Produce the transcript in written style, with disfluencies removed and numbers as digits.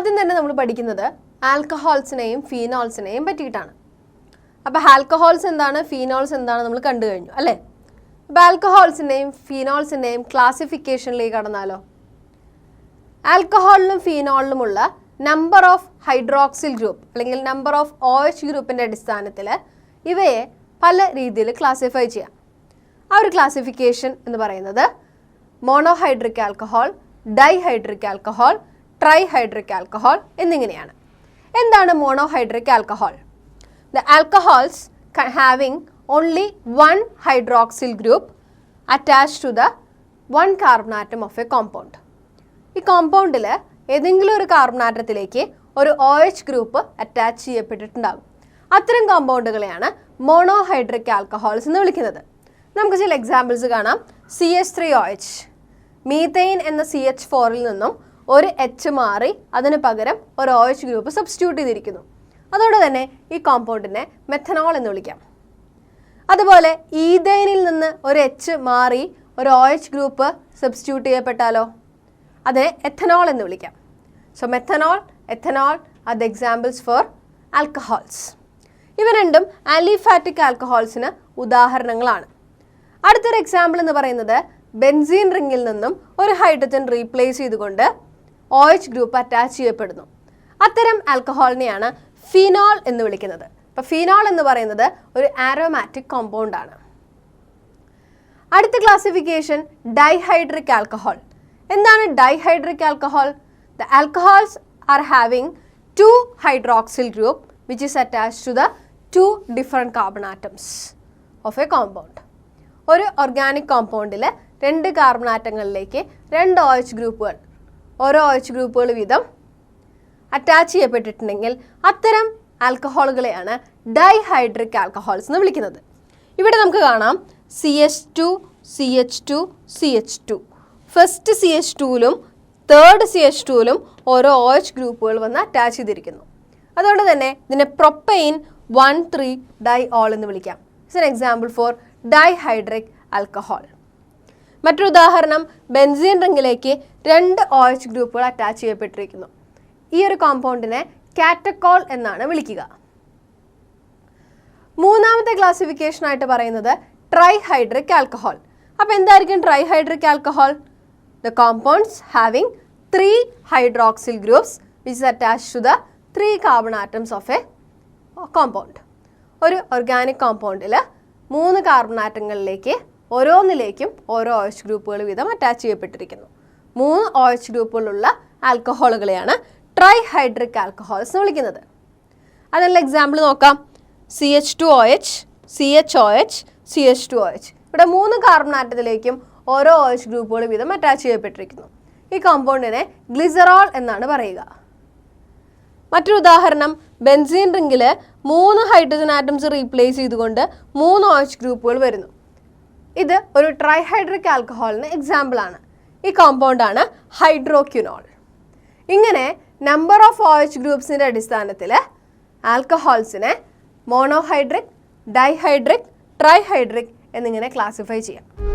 ആദ്യം തന്നെ നമ്മൾ പഠിക്കുന്നത് ആൽക്കഹോൾസിനെയും ഫീനോൾസിനെയും പറ്റിയിട്ടാണ്. അപ്പോൾ ആൽക്കഹോൾസ് എന്താണ്, ഫീനോൾസ് എന്താണ് നമ്മൾ കണ്ടു കഴിഞ്ഞു അല്ലേ. അപ്പോൾ ആൽക്കഹോൾസിൻ്റെയും ഫീനോൾസിൻ്റെയും ക്ലാസിഫിക്കേഷനിലേക്ക് കടന്നാലോ. ആൽക്കഹോളിലും ഫീനോളിലുമുള്ള നമ്പർ ഓഫ് ഹൈഡ്രോക്സിൽ ഗ്രൂപ്പ് അല്ലെങ്കിൽ നമ്പർ ഓഫ് OH ഗ്രൂപ്പിൻ്റെ അടിസ്ഥാനത്തിൽ ഇവയെ പല രീതിയിൽ ക്ലാസിഫൈ ചെയ്യാം. ആ ഒരു ക്ലാസിഫിക്കേഷൻ എന്ന് പറയുന്നത് monohydric alcohol, dihydric alcohol, trihydric alcohol എന്നിങ്ങനെയാണ്. എന്താണ് monohydric alcohol? The alcohols having only one hydroxyl group attached to the one carbon atom of a compound. ഈ കോമ്പൗണ്ടിൽ ഏതെങ്കിലും ഒരു കാർബൺ ആറ്റത്തിലേക്ക് ഒരു OH ഗ്രൂപ്പ് അറ്റാച്ച് ചെയ്യപ്പെട്ടിട്ടുണ്ടാകും. അത്തരം കോമ്പൗണ്ടുകളെയാണ് മോണോഹൈഡ്രിക് ആൽക്കഹോൾസ് എന്ന് വിളിക്കുന്നത്. നമുക്ക് ചില എക്സാമ്പിൾസ് കാണാം. CH3OH, മീതെയിൻ എന്ന CH4ൽ നിന്നും ഒരു H മാറി അതിന് പകരം ഒരു OH ഗ്രൂപ്പ് സബ്സ്റ്റിറ്റ്യൂട്ട് ചെയ്തിരിക്കുന്നു. അതുകൊണ്ട് തന്നെ ഈ കോമ്പൗണ്ടിനെ മെഥനോൾ എന്ന് വിളിക്കാം. അതുപോലെ ഈഥെയ്നിൽ നിന്ന് ഒരു H മാറി ഒരു OH ഗ്രൂപ്പ് സബ്സ്റ്റിറ്റ്യൂട്ട് ചെയ്യപ്പെട്ടാലോ അതിനെ എഥനോൾ എന്ന് വിളിക്കാം. So methanol, ethanol are the examples for alcohols. ഇവ രണ്ടും ആലിഫാറ്റിക് ആൽക്കഹോൾസിന് ഉദാഹരണങ്ങളാണ്. അടുത്തൊരു എക്സാമ്പിൾ എന്ന് പറയുന്നത് ബെൻസീൻ റിങ്ങിൽ നിന്നും ഒരു ഹൈഡ്രജൻ റീപ്ലേസ് ചെയ്തുകൊണ്ട് OH ഗ്രൂപ്പ് അറ്റാച്ച് ചെയ്യപ്പെടുന്നു. അത്തരം ആൽക്കഹോളിനെയാണ് ഫീനോൾ എന്ന് വിളിക്കുന്നത്. അപ്പോൾ ഫീനോൾ എന്ന് പറയുന്നത് ഒരു ആരോമാറ്റിക് കോമ്പൗണ്ട് ആണ്. അടുത്ത ക്ലാസിഫിക്കേഷൻ ഡൈഹൈഡ്രിക് ആൽക്കഹോൾ. എന്താണ് dihydric alcohol? The alcohols are having 2 hydroxyl group which is attached to the 2 different carbon atoms of a compound. ഒരു ഓർഗാനിക് കോമ്പൗണ്ടിൽ 2 കാർബൺ ആറ്റങ്ങളിലേക്ക് 2 OH ഗ്രൂപ്പുകൾ, ഓരോ OH ഗ്രൂപ്പുകൾ വീതം അറ്റാച്ച് ചെയ്യപ്പെട്ടിട്ടുണ്ടെങ്കിൽ അത്തരം ആൽക്കഹോളുകളെയാണ് ഡൈഹൈഡ്രിക് ആൽക്കഹോൾസ് എന്ന് വിളിക്കുന്നത്. ഇവിടെ നമുക്ക് കാണാം CH2, CH2, CH2. First CH2ലും third CH2ലും ഓരോ OH ഗ്രൂപ്പുകൾ വന്ന് അറ്റാച്ച് ചെയ്തിരിക്കുന്നു. അതുകൊണ്ട് തന്നെ ഇതിനെ പ്രൊപ്പൈൻ 1,3 ഡൈഓൾ എന്ന് വിളിക്കാം. It's an example for dihydric alcohol. മറ്റൊരു ഉദാഹരണം ബെൻസീൻ റിങ്ങിലേക്ക് 2 OH ഗ്രൂപ്പുകൾ അറ്റാച്ച് ചെയ്യപ്പെട്ടിരിക്കുന്നു. ഈ ഒരു കോമ്പൗണ്ടിനെ കാറ്റക്കോൾ എന്നാണ് വിളിക്കുക. മൂന്നാമത്തെ ക്ലാസിഫിക്കേഷൻ ആയിട്ട് പറയുന്നത് ട്രൈഹൈഡ്രിക് ആൽക്കഹോൾ. അപ്പോൾ എന്തായിരിക്കും trihydric alcohol? The compounds having 3 hydroxyl groups which is attached to the 3 carbon atoms of a compound. ഒരു ഓർഗാനിക് കോമ്പൗണ്ടിൽ 3 കാർബൺ ആറ്റങ്ങളിലേക്ക് ഓരോന്നിലേക്കും ഓരോ OH ഗ്രൂപ്പുകൾ വീതം അറ്റാച്ച് ചെയ്യപ്പെട്ടിരിക്കുന്നു. 3 OH ഗ്രൂപ്പുകളുള്ള ആൽക്കഹോളുകളെയാണ് ട്രൈഹൈഡ്രിക് ആൽക്കഹോൾസ് എന്ന് വിളിക്കുന്നത്. അതിനുള്ള എക്സാമ്പിൾ നോക്കാം. CH2OH, CHOH, CH2OH. ഇവിടെ 3 കാർബൺ ആറ്റത്തിലേക്കും ഓരോ OH ഗ്രൂപ്പുകൾ വീതം അറ്റാച്ച് ചെയ്യപ്പെട്ടിരിക്കുന്നു. ഈ കോമ്പൗണ്ടിനെ ഗ്ലിസറോൾ എന്നാണ് പറയുക. മറ്റൊരു ഉദാഹരണം ബെൻസീൻ റിങ്ങിൽ 3 ഹൈഡ്രജൻ ആറ്റംസ് റീപ്ലേസ് ചെയ്തുകൊണ്ട് 3 OH ഗ്രൂപ്പുകൾ വരുന്നു. ഇത് ഒരു ട്രൈഹൈഡ്രിക് ആൽക്കഹോളിന് എക്സാമ്പിൾ ആണ്. ഈ കോമ്പൗണ്ടാണ് ഹൈഡ്രോക്വിനോൾ. ഇങ്ങനെ നമ്പർ ഓഫ് OH ഗ്രൂപ്പ്സിൻ്റെ അടിസ്ഥാനത്തിൽ ആൽക്കഹോൾസിനെ മോണോഹൈഡ്രിക്, ഡൈഹൈഡ്രിക്, ട്രൈഹൈഡ്രിക് എന്നിങ്ങനെ ക്ലാസിഫൈ ചെയ്യാം.